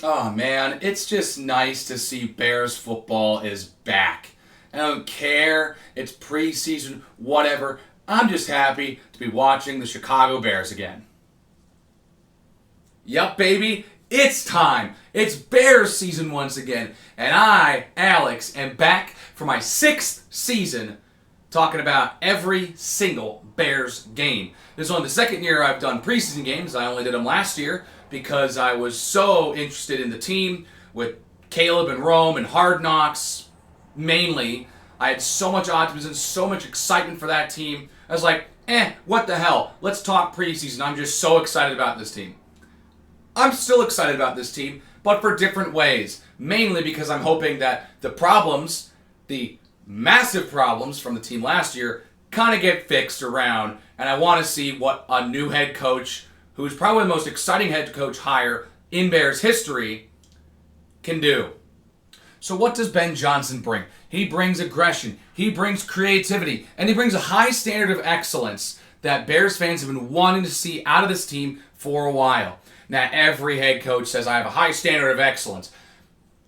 Oh man, it's just nice to see Bears football is back. I don't care, it's preseason, whatever. I'm just happy to be watching the Chicago Bears again. Yup, baby, it's time. It's Bears season once again. And I, Alex, am back for my 6th season talking about every single Bears game. This is only the second year I've done preseason games. I only did them last year because I was so interested in the team with Caleb and Rome and Hard Knocks mainly. I had so much optimism, so much excitement for that team. I was like, what the hell? Let's talk preseason. I'm just so excited about this team. I'm still excited about this team, but for different ways. Mainly because I'm hoping that the problems, the massive problems from the team last year, kind of get fixed around, and I want to see what a new head coach, who's probably the most exciting head coach hire in Bears history, can do. So what does Ben Johnson bring? He brings aggression, he brings creativity, and he brings a high standard of excellence that Bears fans have been wanting to see out of this team for a while. Now, every head coach says, I have a high standard of excellence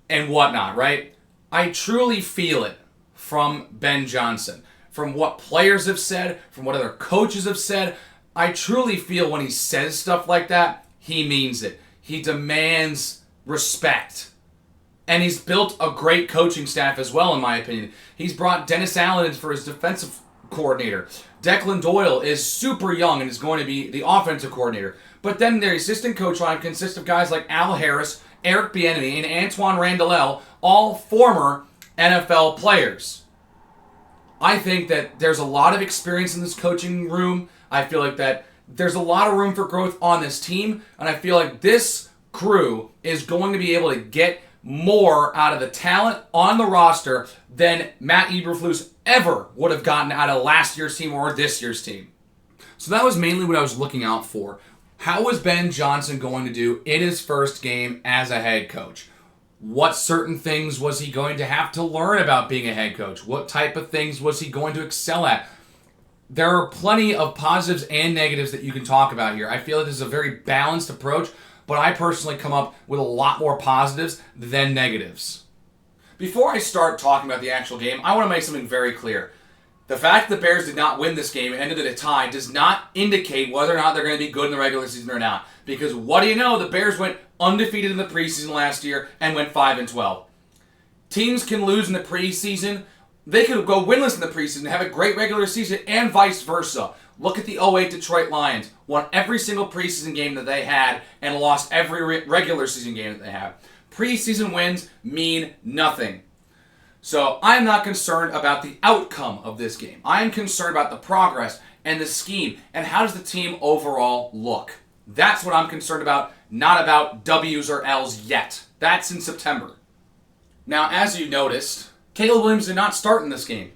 and whatnot, right? I truly feel it from Ben Johnson. From what players have said, from what other coaches have said, I truly feel when he says stuff like that, he means it. He demands respect. And he's built a great coaching staff as well, in my opinion. He's brought Dennis Allen in for his defensive coordinator. Declan Doyle is super young and is going to be the offensive coordinator. But then their assistant coach line consists of guys like Al Harris, Eric Bieniemy, and Antoine Randall, all former NFL players. I think that there's a lot of experience in this coaching room. I feel like that there's a lot of room for growth on this team, and I feel like this crew is going to be able to get more out of the talent on the roster than Matt Eberflus ever would have gotten out of last year's team or this year's team. So that was mainly what I was looking out for. How was Ben Johnson going to do in his first game as a head coach? What certain things was he going to have to learn about being a head coach? What type of things was he going to excel at? There are plenty of positives and negatives that you can talk about here. I feel like this is a very balanced approach, but I personally come up with a lot more positives than negatives. Before I start talking about the actual game, I want to make something very clear. The fact that the Bears did not win this game and ended in a tie does not indicate whether or not they're going to be good in the regular season or not. Because what do you know? The Bears went undefeated in the preseason last year and went 5-12. Teams can lose in the preseason. They could go winless in the preseason and have a great regular season and vice versa. Look at the 08 Detroit Lions. Won every single preseason game that they had and lost every regular season game that they have. Preseason wins mean nothing. So I'm not concerned about the outcome of this game. I'm concerned about the progress and the scheme and how does the team overall look. That's what I'm concerned about, not about W's or L's yet. That's in September. Now, as you noticed, Caleb Williams did not start in this game.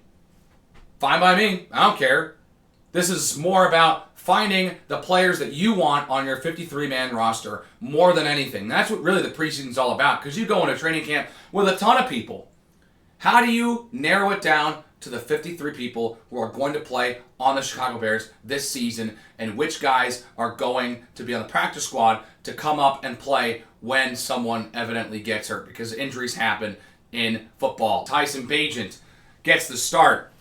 Fine by me. I don't care. This is more about finding the players that you want on your 53-man roster more than anything. That's what really the preseason is all about, because you go into training camp with a ton of people. How do you narrow it down to the 53 people who are going to play on the Chicago Bears this season, and which guys are going to be on the practice squad to come up and play when someone evidently gets hurt? Because injuries happen in football. Tyson Bagent gets the start.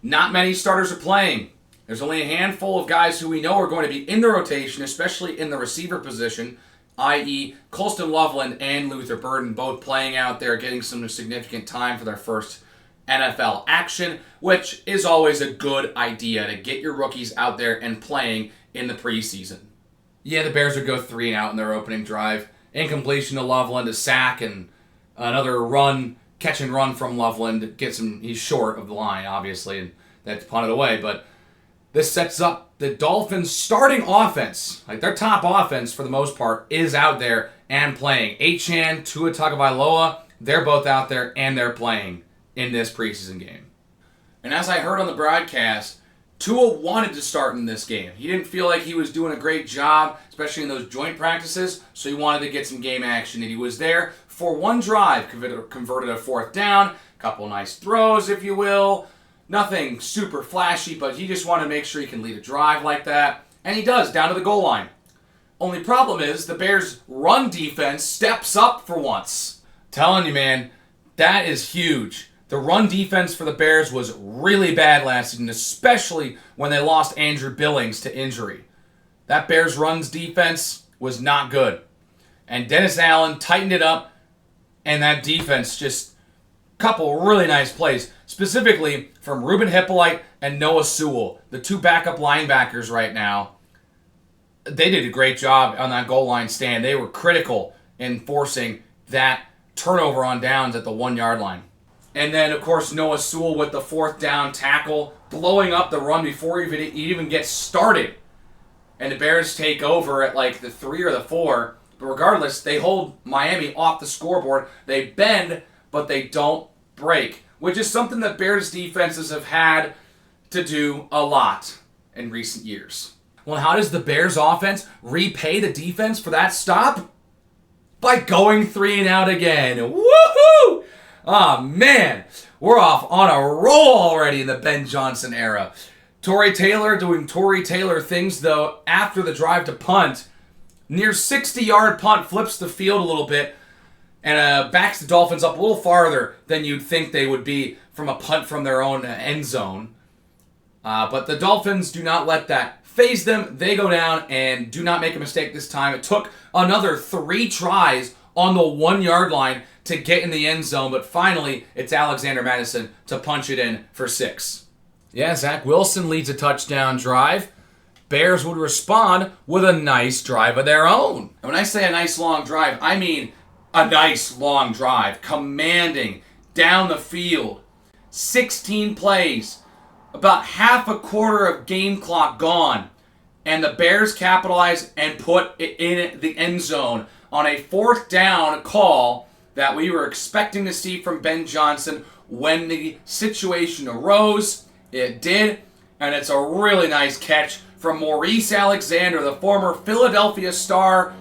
Not many starters are playing. There's only a handful of guys who we know are going to be in the rotation, especially in the receiver position, i.e. Colston Loveland and Luther Burden, both playing out there, getting some significant time for their first NFL action, which is always a good idea to get your rookies out there and playing in the preseason. Yeah, the Bears would go 3 and out in their opening drive. Incompletion to Loveland, a sack, and another run, catch and run from Loveland. He's short of the line, obviously, and that's punted away, but this sets up the Dolphins' starting offense. Like, their top offense, for the most part, is out there and playing. Achane, Tua Tagovailoa, they're both out there and they're playing in this preseason game. And as I heard on the broadcast, Tua wanted to start in this game. He didn't feel like he was doing a great job, especially in those joint practices, so he wanted to get some game action. And he was there for one drive, converted a 4th down, a couple nice throws, if you will. Nothing super flashy, but he just wanted to make sure he can lead a drive like that. And he does, down to the goal line. Only problem is the Bears' run defense steps up for once. Telling you, man, that is huge. The run defense for the Bears was really bad last season, especially when they lost Andrew Billings to injury. That Bears' runs defense was not good. And Dennis Allen tightened it up, and that defense just couple really nice plays, specifically from Ruben Hippolyte and Noah Sewell, the two backup linebackers right now. They did a great job on that goal line stand. They were critical in forcing that turnover on downs at the 1 yard line. And then, of course, Noah Sewell with the 4th down tackle, blowing up the run before it even gets started. And the Bears take over at like the 3 or the 4. But regardless, they hold Miami off the scoreboard. They bend, but they don't break, which is something that Bears defenses have had to do a lot in recent years. Well, how does the Bears offense repay the defense for that stop? By going 3 and out again. Woohoo! Oh, man. We're off on a roll already in the Ben Johnson era. Torrey Taylor doing Torrey Taylor things, though, after the drive to punt. Near 60-yard punt, flips the field a little bit, and backs the Dolphins up a little farther than you'd think they would be from a punt from their own end zone. But the Dolphins do not let that faze them. They go down and do not make a mistake this time. It took another 3 tries on the 1 yard line to get in the end zone, but finally it's Alexander Madison to punch it in for 6. Yeah, Zach Wilson leads a touchdown drive. Bears would respond with a nice drive of their own. And when I say a nice long drive, I mean a nice long drive, commanding down the field. 16 plays, about half a quarter of game clock gone, and the Bears capitalize and put it in the end zone on a 4th down call that we were expecting to see from Ben Johnson when the situation arose. It did, and it's a really nice catch from Maurice Alexander, the former Philadelphia star.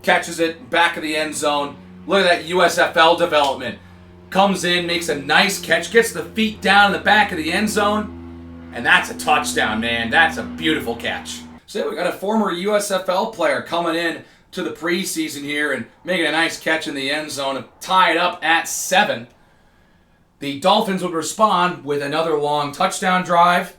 Catches it back of the end zone. Look at that USFL development. Comes in, makes a nice catch, gets the feet down in the back of the end zone, and that's a touchdown, man. That's a beautiful catch. So we got a former USFL player coming in to the preseason here and making a nice catch in the end zone to tie it up at 7. The Dolphins would respond with another long touchdown drive,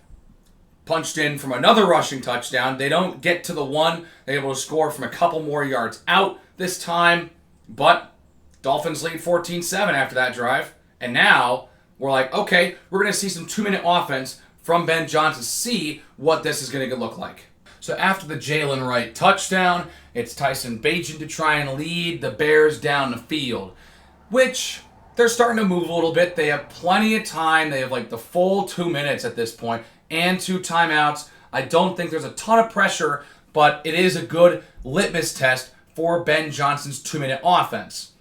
punched in from another rushing touchdown. They don't get to the 1. They're able to score from a couple more yards out this time, but Dolphins lead 14-7 after that drive. And now we're like, okay, we're going to see some 2-minute offense from Ben Johnson, see what this is going to look like. So after the Jalen Wright touchdown, it's Tyson Bagent to try and lead the Bears down the field, which they're starting to move a little bit. They have plenty of time. They have like the full 2 minutes at this point and 2 timeouts. I don't think there's a ton of pressure, but it is a good litmus test for Ben Johnson's 2-minute offense.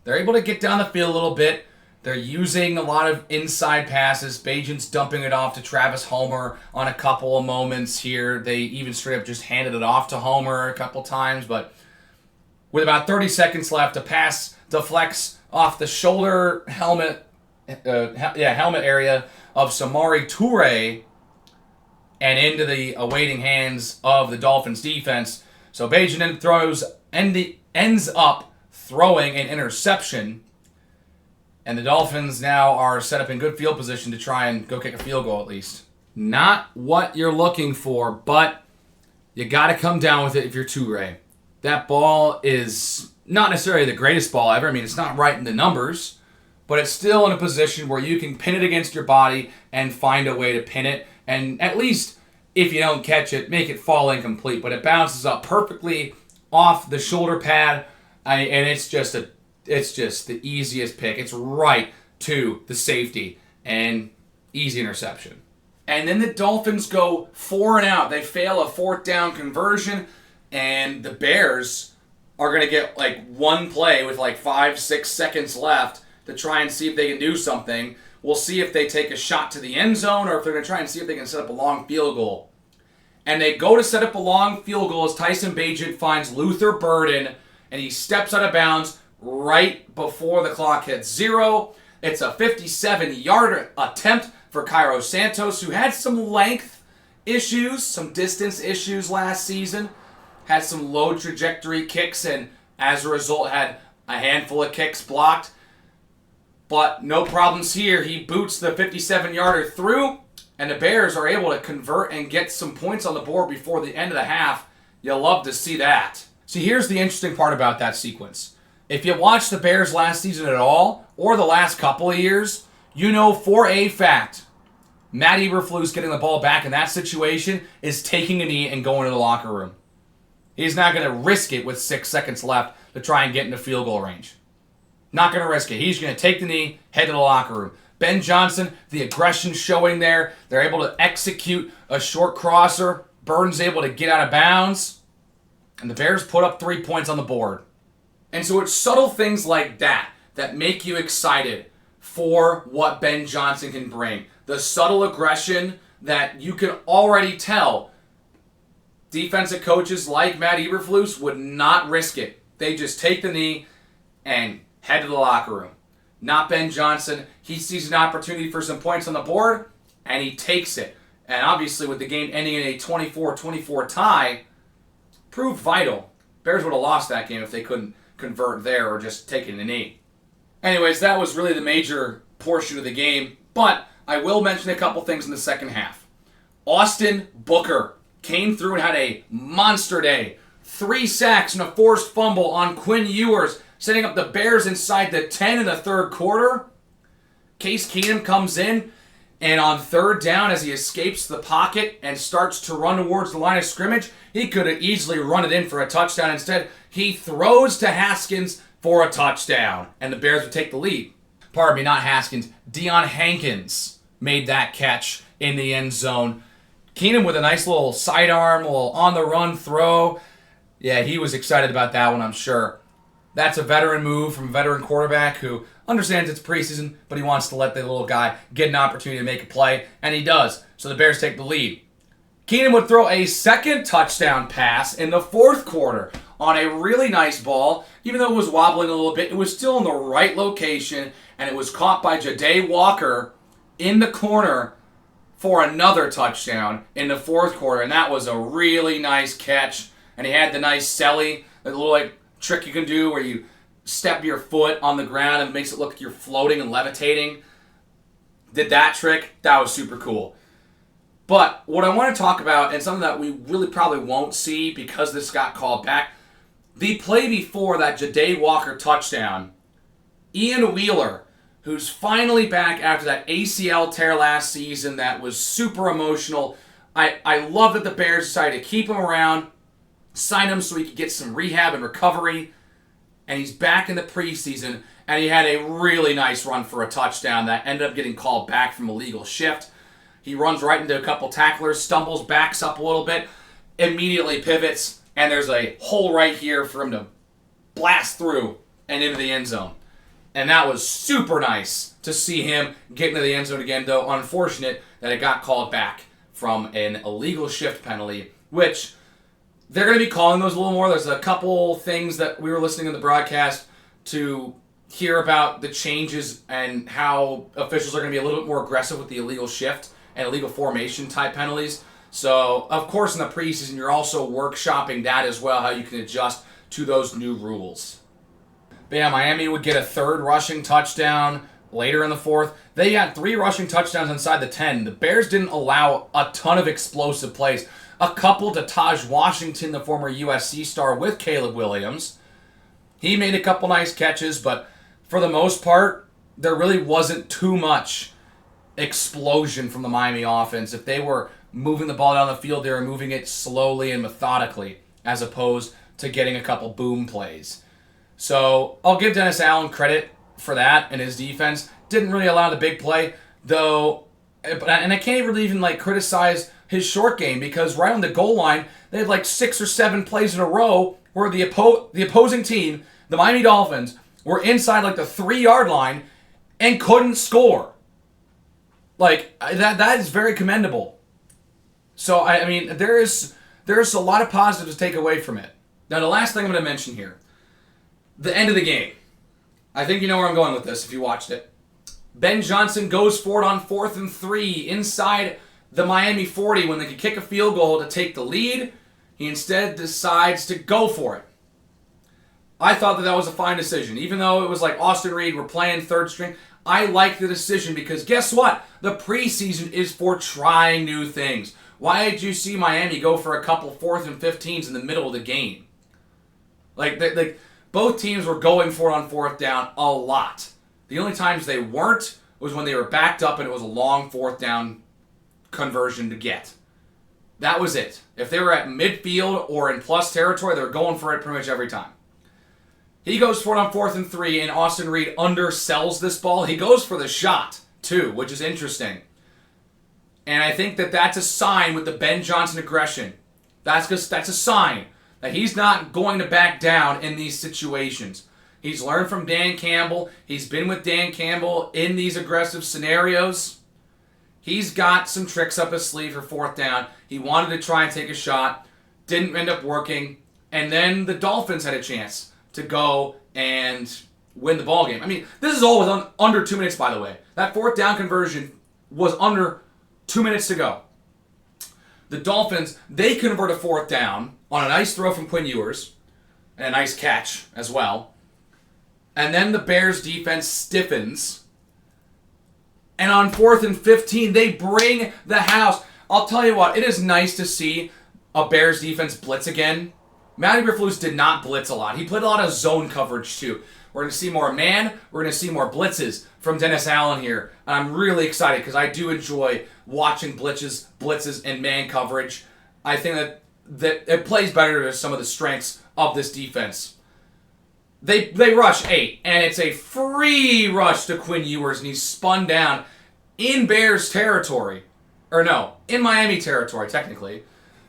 They're able to get down the field a little bit. They're using a lot of inside passes. Bagent's dumping it off to Travis Homer on a couple of moments here. They even straight up just handed it off to Homer a couple times, but with about 30 seconds left, a pass deflects off the shoulder helmet area of Samori Toure and into the awaiting hands of the Dolphins defense. So Bagent ends up throwing an interception, and the Dolphins now are set up in good field position to try and go kick a field goal at least. Not what you're looking for, but you got to come down with it if you're Toure. That ball is not necessarily the greatest ball ever. I mean, it's not right in the numbers, but it's still in a position where you can pin it against your body and find a way to pin it. And at least if you don't catch it, make it fall incomplete. But it bounces up perfectly off the shoulder pad, and it's just the easiest pick. It's right to the safety and easy interception. And then the Dolphins go 4 and out. They fail a 4th down conversion, and the Bears are going to get like one play with like 5-6 seconds left to try and see if they can do something. We'll see if they take a shot to the end zone or if they're going to try and see if they can set up a long field goal. And they go to set up a long field goal as Tyson Bagent finds Luther Burden, and he steps out of bounds right before the clock hits 0. It's a 57-yard attempt for Cairo Santos, who had some length issues, some distance issues last season. had some low trajectory kicks, and as a result had a handful of kicks blocked. But no problems here. He boots the 57-yarder through, and the Bears are able to convert and get some points on the board before the end of the half. You'll love to see that. See, here's the interesting part about that sequence. If you watched the Bears last season at all, or the last couple of years, you know for a fact Matt Eberflus getting the ball back in that situation is taking a knee and going to the locker room. He's not going to risk it with 6 seconds left to try and get into field goal range. Not going to risk it. He's going to take the knee, head to the locker room. Ben Johnson, the aggression showing there. They're able to execute a short crosser. Burton's able to get out of bounds. And the Bears put up 3 points on the board. And so it's subtle things like that that make you excited for what Ben Johnson can bring. The subtle aggression that you can already tell defensive coaches like Matt Eberflus would not risk it. They just take the knee and head to the locker room. Not Ben Johnson. He sees an opportunity for some points on the board, and he takes it. And obviously with the game ending in a 24-24 tie, proved vital. Bears would have lost that game if they couldn't convert there or just taking the knee. Anyways, that was really the major portion of the game, but I will mention a couple things in the second half. Austin Booker came through and had a monster day. 3 sacks and a forced fumble on Quinn Ewers, setting up the Bears inside the 10 in the third quarter. Case Keenum comes in, and on third down, as he escapes the pocket and starts to run towards the line of scrimmage, he could have easily run it in for a touchdown. Instead, he throws to Haskins for a touchdown, and the Bears would take the lead. Pardon me, not Haskins. Deion Hankins made that catch in the end zone. Keenum with a nice little sidearm, little on-the-run throw. Yeah, he was excited about that one, I'm sure. That's a veteran move from a veteran quarterback who understands it's preseason, but he wants to let the little guy get an opportunity to make a play, and he does. So the Bears take the lead. Keenum would throw a second touchdown pass in the fourth quarter on a really nice ball. Even though it was wobbling a little bit, it was still in the right location, and it was caught by Ja'Day Walker in the corner for another touchdown in the fourth quarter, and that was a really nice catch. And he had the nice celly, the little trick you can do where you step your foot on the ground and it makes it look like you're floating and levitating. Did that trick. That was super cool. But what I want to talk about, and something that we really probably won't see because this got called back, the play before that Ja'Day Walker touchdown, Ian Wheeler, who's finally back after that ACL tear last season that was super emotional. I love that the Bears decided to keep him around, sign him so he could get some rehab and recovery, and he's back in the preseason, and he had a really nice run for a touchdown that ended up getting called back from a legal shift. He runs right into a couple tacklers, stumbles, backs up a little bit, immediately pivots, and there's a hole right here for him to blast through and into the end zone. And that was super nice to see him get into the end zone again, though unfortunate that it got called back from an illegal shift penalty, which they're going to be calling those a little more. There's a couple things that we were listening in the broadcast to hear about the changes and how officials are going to be a little bit more aggressive with the illegal shift and illegal formation type penalties. So, of course, in the preseason, you're also workshopping that as well, how you can adjust to those new rules. But yeah, Miami would get a third rushing touchdown later in the fourth. They had 3 rushing touchdowns inside the 10. The Bears didn't allow a ton of explosive plays. A couple to Taj Washington, the former USC star, with Caleb Williams. He made a couple nice catches, but for the most part, there really wasn't too much explosion from the Miami offense. If they were moving the ball down the field, they were moving it slowly and methodically, as opposed to getting a couple boom plays. So I'll give Dennis Allen credit for that, and his defense didn't really allow the big play, though. And I can't really even criticize his short game, because right on the goal line, they had 6 or 7 plays in a row where the opposing team, the Miami Dolphins, were inside the 3-yard line and couldn't score. That is very commendable. So I mean, there's a lot of positives to take away from it. Now the last thing I'm going to mention here, the end of the game. I think you know where I'm going with this if you watched it. Ben Johnson goes for it on 4th and 3 inside the Miami 40 when they could kick a field goal to take the lead. He instead decides to go for it. I thought that was a fine decision. Even though it was like Austin Reed, we're playing third string, I like the decision because guess what? The preseason is for trying new things. Why did you see Miami go for a couple 4th and 15s in the middle of the game? Like both teams were going for it on 4th down a lot. The only times they weren't was when they were backed up and it was a long 4th down conversion to get. That was it. If they were at midfield or in plus territory, they were going for it pretty much every time. He goes for it on 4th and 3, and Austin Reed undersells this ball. He goes for the shot, too, which is interesting. And I think that that's a sign with the Ben Johnson aggression. That's a sign that he's not going to back down in these situations. He's learned from Dan Campbell. He's been with Dan Campbell in these aggressive scenarios. He's got some tricks up his sleeve for 4th down. He wanted to try and take a shot. Didn't end up working. And then the Dolphins had a chance to go and win the ball game. I mean, this is all with under 2 minutes, by the way. That 4th down conversion was under 2 minutes to go. The Dolphins, they convert a 4th down on a nice throw from Quinn Ewers and a nice catch as well. And then the Bears defense stiffens. And on 4th and 15, they bring the house. I'll tell you what, it is nice to see a Bears defense blitz again. Matty Eberflus did not blitz a lot. He played a lot of zone coverage too. We're going to see more man. We're going to see more blitzes from Dennis Allen here. And I'm really excited because I do enjoy watching blitzes and man coverage. I think that it plays better to some of the strengths of this defense. They rush 8, and it's a free rush to Quinn Ewers, and he's spun down in Bears territory. Or no, in Miami territory, technically.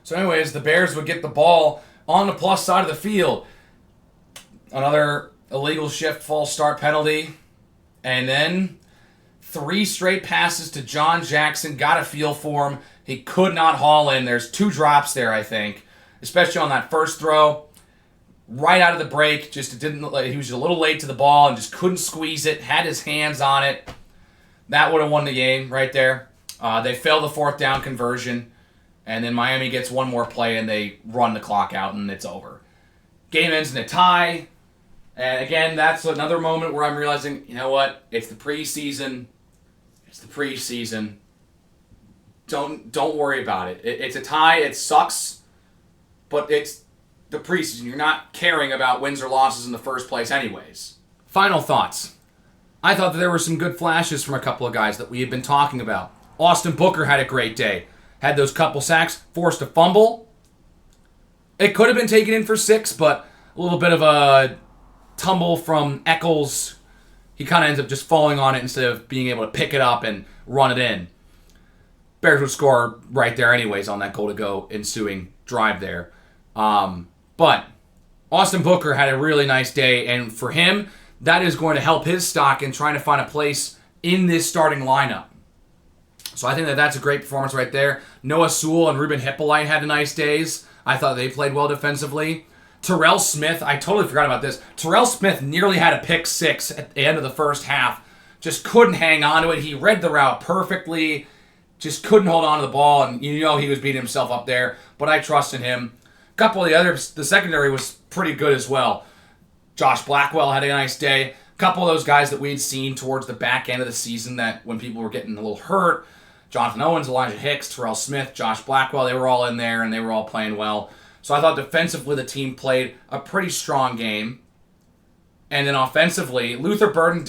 So anyways, the Bears would get the ball on the plus side of the field. Another illegal shift false start penalty. And then 3 straight passes to John Jackson. Got a feel for him. He could not haul in. There's 2 drops there, I think. Especially on that first throw. Right out of the break. He was a little late to the ball and just couldn't squeeze it. Had his hands on it. That would have won the game right there. They failed the 4th down conversion. And then Miami gets one more play and they run the clock out and it's over. Game ends in a tie. And again, that's another moment where I'm realizing, you know what? It's the preseason. It's the preseason. Don't worry about it. It's a tie. It sucks. But it's the preseason. You're not caring about wins or losses in the first place anyways. Final thoughts. I thought that there were some good flashes from a couple of guys that we had been talking about. Austin Booker had a great day. Had those couple sacks, forced a fumble. It could have been taken in for 6, but a little bit of a tumble from Eccles. He kind of ends up just falling on it instead of being able to pick it up and run it in. Bears would score right there anyways on that goal-to-go ensuing drive there. But Austin Booker had a really nice day, and for him, that is going to help his stock in trying to find a place in this starting lineup. So I think that that's a great performance right there. Noah Sewell and Ruben Hippolyte had nice days. I thought they played well defensively. Terrell Smith, I totally forgot about this. Terrell Smith nearly had a pick 6 at the end of the first half. Just couldn't hang on to it. He read the route perfectly. Just couldn't hold on to the ball, and you know he was beating himself up there. But I trust in him. A couple of the others, the secondary was pretty good as well. Josh Blackwell had a nice day. A couple of those guys that we had seen towards the back end of the season that when people were getting a little hurt, Jonathan Owens, Elijah Hicks, Terrell Smith, Josh Blackwell, they were all in there and they were all playing well. So I thought defensively the team played a pretty strong game. And then offensively, Luther Burden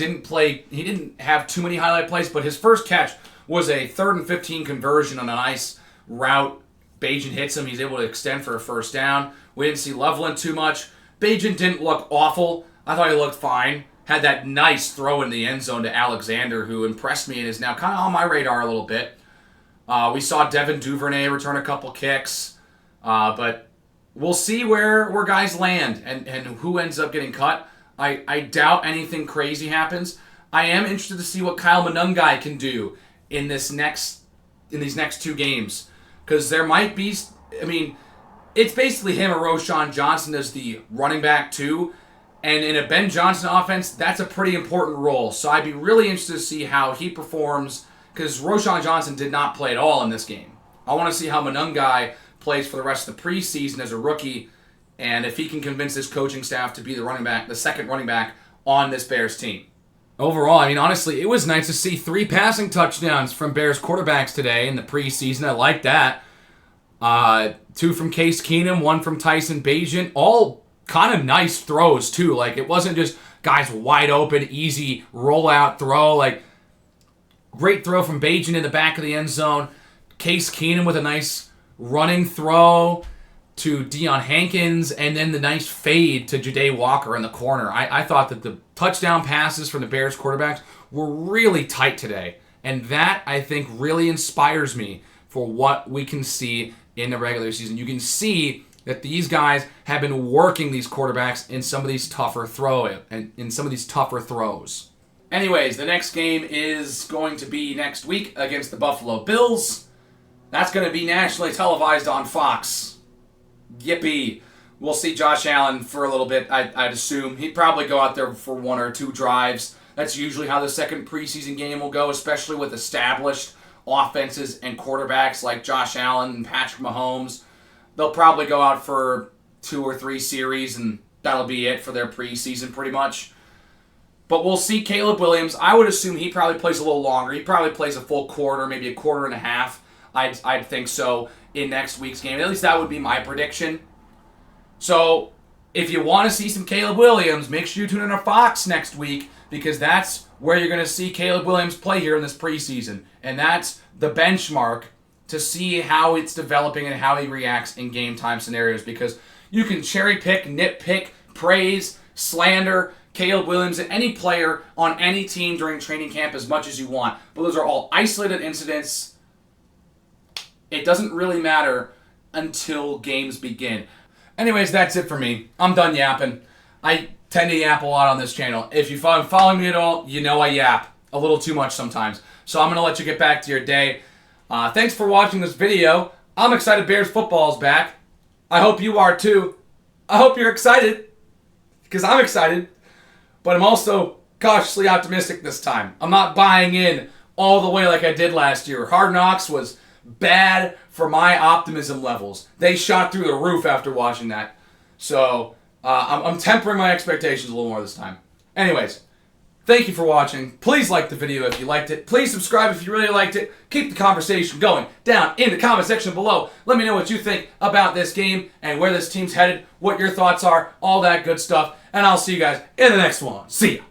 he didn't have too many highlight plays, but his first catch was a 3rd and 15 conversion on a nice route. Bajan hits him, he's able to extend for a first down. We didn't see Loveland too much. Bajan didn't look awful. I thought he looked fine. Had that nice throw in the end zone to Alexander, who impressed me and is now kind of on my radar a little bit. We saw Devin Duvernay return a couple kicks. But we'll see where guys land and who ends up getting cut. I doubt anything crazy happens. I am interested to see what Kyle Monungai can do in these next 2 games. Because there might be... it's basically him or Roschon Johnson as the running back too. And in a Ben Johnson offense, that's a pretty important role. So I'd be really interested to see how he performs, because Roschon Johnson did not play at all in this game. I want to see how Monungai plays for the rest of the preseason as a rookie, and if he can convince his coaching staff to be the second running back on this Bears team. Overall, I mean, honestly, it was nice to see 3 passing touchdowns from Bears quarterbacks today in the preseason. I like that. 2 from Case Keenum, 1 from Tyson Bagent. All kind of nice throws, too. Like, it wasn't just guys wide open, easy rollout throw. Like, great throw from Bagent in the back of the end zone. Case Keenum with a nice running throw to Deion Hankins, and then the nice fade to Ja'Day Walker in the corner. I thought that the touchdown passes from the Bears quarterbacks were really tight today, and that, I think, really inspires me for what we can see in the regular season. You can see that these guys have been working these quarterbacks in some of these tougher throws. Anyways, the next game is going to be next week against the Buffalo Bills. That's going to be nationally televised on Fox. Yippee. We'll see Josh Allen for a little bit, I'd assume. He'd probably go out there for 1 or 2 drives. That's usually how the second preseason game will go, especially with established offenses and quarterbacks like Josh Allen and Patrick Mahomes. They'll probably go out for 2 or 3 series, and that'll be it for their preseason pretty much. But we'll see Caleb Williams. I would assume he probably plays a little longer. He probably plays a full quarter, maybe a quarter and a half. I'd think so in next week's game. At least that would be my prediction. So if you want to see some Caleb Williams, make sure you tune in to Fox next week, because that's where you're going to see Caleb Williams play here in this preseason. And that's the benchmark to see how it's developing and how he reacts in game time scenarios, because you can cherry pick, nitpick, praise, slander Caleb Williams and any player on any team during training camp as much as you want. But those are all isolated incidents. It doesn't really matter until games begin. Anyways, that's it for me. I'm done yapping. I tend to yap a lot on this channel. If you follow me at all, you know I yap a little too much sometimes. So I'm going to let you get back to your day. Thanks for watching this video. I'm excited Bears football is back. I hope you are too. I hope you're excited, because I'm excited. But I'm also cautiously optimistic this time. I'm not buying in all the way like I did last year. Hard Knocks was bad for my optimism levels. They shot through the roof after watching that. So I'm tempering my expectations a little more this time. Anyways, thank you for watching. Please like the video if you liked it. Please subscribe if you really liked it. Keep the conversation going down in the comment section below. Let me know what you think about this game and where this team's headed, what your thoughts are, all that good stuff. And I'll see you guys in the next one. See ya.